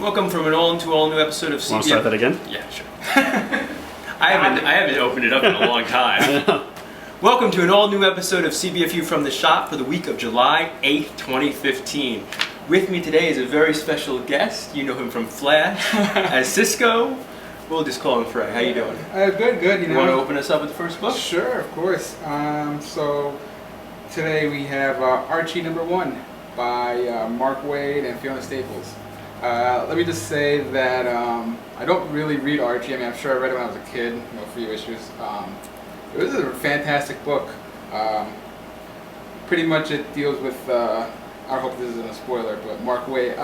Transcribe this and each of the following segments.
Welcome from an all new episode of CBFU. Want to start that again? Yeah, sure. I haven't opened it up in a long time. Welcome to an all new episode of CBFU from the shop for the week of July 8th, 2015. With me today is a very special guest. You know him from Flash as Cisco. We'll just call him Frey. How you doing? Good. You want to open us up with the first book? Sure, of course. So today we have Archie #1 by Mark Waid and Fiona Staples. Let me just say that I don't really read Archie. I mean, I'm sure I read it when I was a kid, a few issues. It was a fantastic book. Pretty much it deals with, I hope this isn't a spoiler, but Mark Waid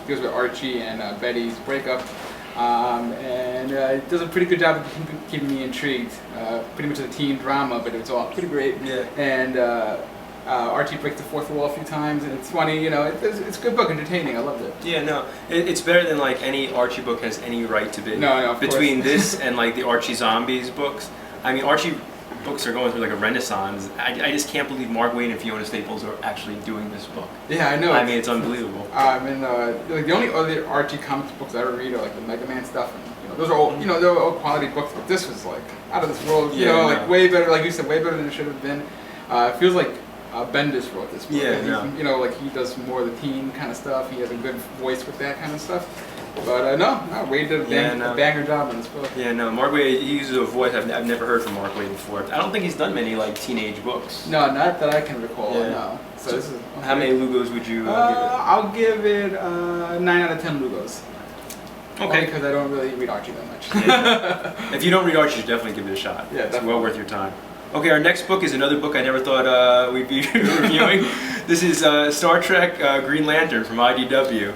deals with Archie and Betty's breakup. And it does a pretty good job of keeping me intrigued. Pretty much a teen drama, but it's all pretty great. Yeah. And Archie breaks the fourth wall a few times, and it's funny. It's a good book, entertaining. I loved it. Yeah, no, it's better than like any Archie book has any right to be. No, of Between course. this and like the Archie Zombies books, I mean, Archie books are going through like a renaissance. I just can't believe Mark Waid and Fiona Staples are actually doing this book. Yeah, I know. I mean, it's unbelievable. Like the only other Archie comics books I ever read are like the Mega Man stuff, and those are all they're all quality books. But this was like out of this world. Like way better. Like you said, way better than it should have been. It feels like Bendis wrote this book. Yeah, no. Like he does more of the teen kind of stuff. He has a good voice with that kind of stuff. But Waid did a banger job on this book. Yeah, no, Mark Waid, he uses a voice I've never heard from Mark Waid before. I don't think he's done many like teenage books. No, not that I can recall. Yeah. No. So this is. How many Lugos would you give it? I'll give it 9 out of 10 Lugos. Okay. Because I don't really read Archie that much. Yeah. If you don't read Archie, you should definitely give it a shot. Yeah, it's well worth your time. Okay, our next book is another book I never thought we'd be reviewing. This is Star Trek Green Lantern from IDW.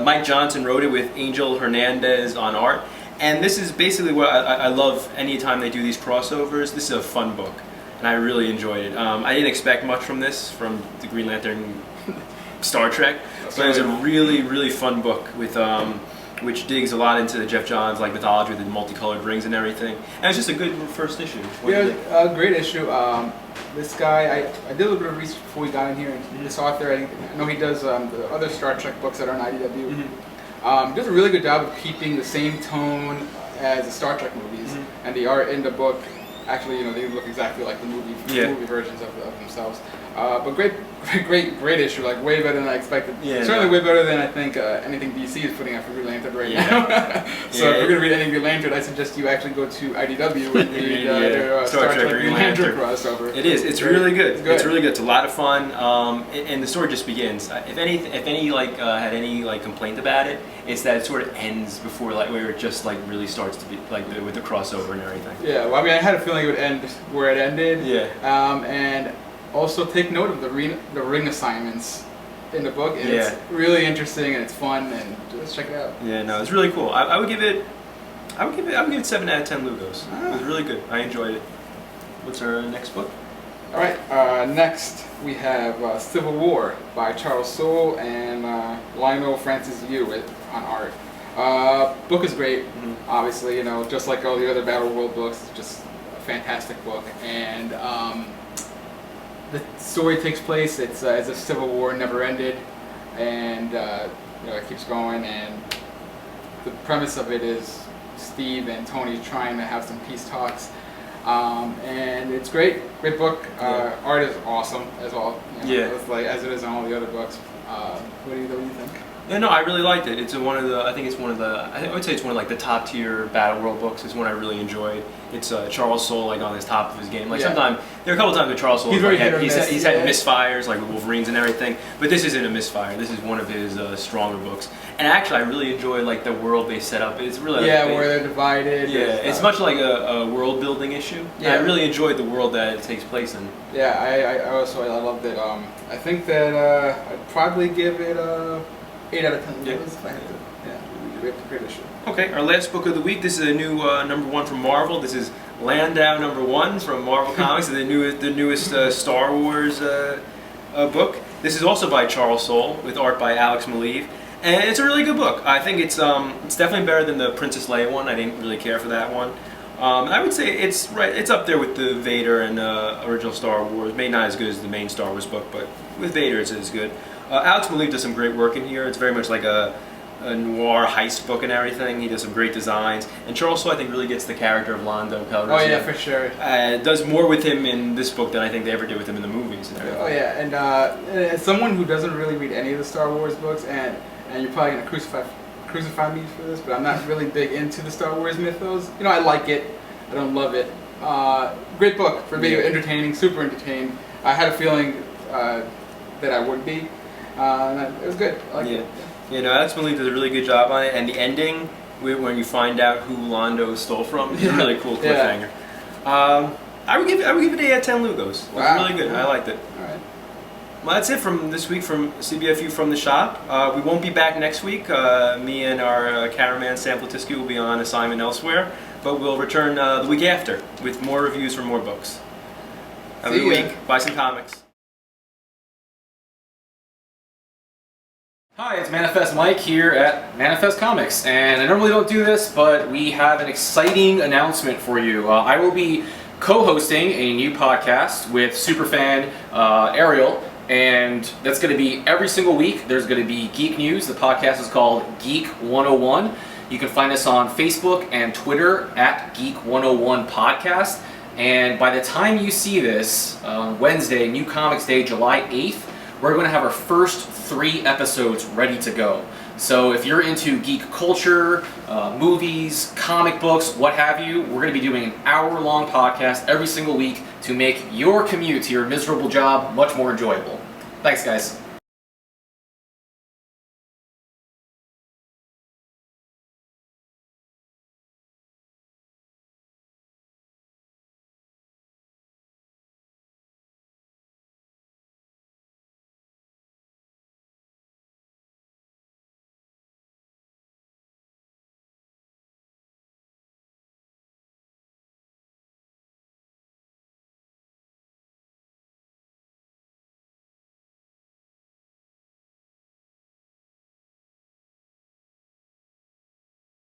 Mike Johnson wrote it with Angel Hernandez on art. And this is basically what I love anytime they do these crossovers. This is a fun book, and I really enjoyed it. I didn't expect much from this, from the Green Lantern Star Trek, but it was a really, really fun book with which digs a lot into Jeff Johns' like mythology with the multicolored rings and everything. And it's just a good first issue. A great issue. This guy, I did a little bit of research before we got in here, and this author, I know he does the other Star Trek books that are on IDW. He does a really good job of keeping the same tone as the Star Trek movies, and the art in the book, actually, they look exactly like the movie versions of themselves. But great issue, like way better than I expected. Yeah, certainly way better than I think anything DC is putting out for Green Lantern right now. So if you're gonna read any Green Lantern, I suggest you actually go to IDW and read their Star Trek Green Lantern crossover. It is. It's really good. It's really good. It's a lot of fun. And the story just begins. If any had any like complaint about it, it's that it sort of ends before like where it just like really starts to be like with the crossover and everything. Yeah. Well, I mean, I had a feeling it would end where it ended. Yeah. And also take note of the ring assignments in the book. It's really interesting and it's fun, and just check it out. Yeah, no, it's really cool. I would give it 7 out of 10 Lugos. It was really good. I enjoyed it. What's our next book? All right. Next we have Civil War by Charles Soule and Lionel Francis Yu on art. Book is great. Obviously, just like all the other Battle World books, it's just a fantastic book. And the story takes place. It's as if Civil War never ended, and it keeps going. And the premise of it is Steve and Tony trying to have some peace talks, and it's great book. Art is awesome as well. It's like as it is on all the other books. What do you think? Yeah, no, I really liked it. I would say it's one of like the top tier Battle World books. It's one I really enjoyed. It's Charles Soule like on his top of his game. Like sometimes there are a couple times with Charles Soule he's had misfires like with Wolverines and everything, but this isn't a misfire. This is one of his stronger books. And actually, I really enjoy like the world they set up. It's really where they're divided. Yeah, it's much like a world building issue. Yeah, I really enjoyed the world that it takes place in. Yeah, I loved it. I think that I'd probably give it 8 out of 10. If I had to. We have to great issue. Okay, our last book of the week. This is a new #1 from Marvel. This is Lando #1 from Marvel Comics, the newest Star Wars book. This is also by Charles Soule with art by Alex Maleev, and it's a really good book. I think it's definitely better than the Princess Leia one. I didn't really care for that one. I would say it's up there with the Vader and original Star Wars. Maybe not as good as the main Star Wars book, but with Vader it's as good. Alex Malik does some great work in here. It's very much like a noir heist book and everything. He does some great designs. And Charles Soule, I think, really gets the character of Lando Calrissian. Oh yeah, for sure. Does more with him in this book than I think they ever did with him in the movies and everything. Oh yeah, and as someone who doesn't really read any of the Star Wars books, and you're probably gonna crucify me for this, but I'm not really big into the Star Wars mythos. You know, I like it. I don't love it. Great book for being entertaining, super entertaining. I had a feeling that I would be. It was good. I liked it. You know, Alex Malik does a really good job on it, and the ending, when you find out who Lando stole from, is a really cool cliffhanger. I would give it a 10 Lugos. It was really good. I liked it. All right. Well, that's it from this week from CBFU from the shop. We won't be back next week. Me and our cameraman Sam Platiski will be on assignment elsewhere, but we'll return the week after with more reviews for more books. Have a good week. Buy some comics. Hi, it's Manifest Mike here at Manifest Comics, and I normally don't do this, but we have an exciting announcement for you. I will be co-hosting a new podcast with superfan Ariel, and that's going to be every single week. There's going to be Geek News. The podcast is called Geek 101. You can find us on Facebook and Twitter at Geek 101 Podcast, and by the time you see this, Wednesday, New Comics Day, July 8th, we're going to have our first 3 episodes ready to go. So if you're into geek culture, movies, comic books, what have you, we're going to be doing an hour-long podcast every single week to make your commute to your miserable job much more enjoyable. Thanks, guys.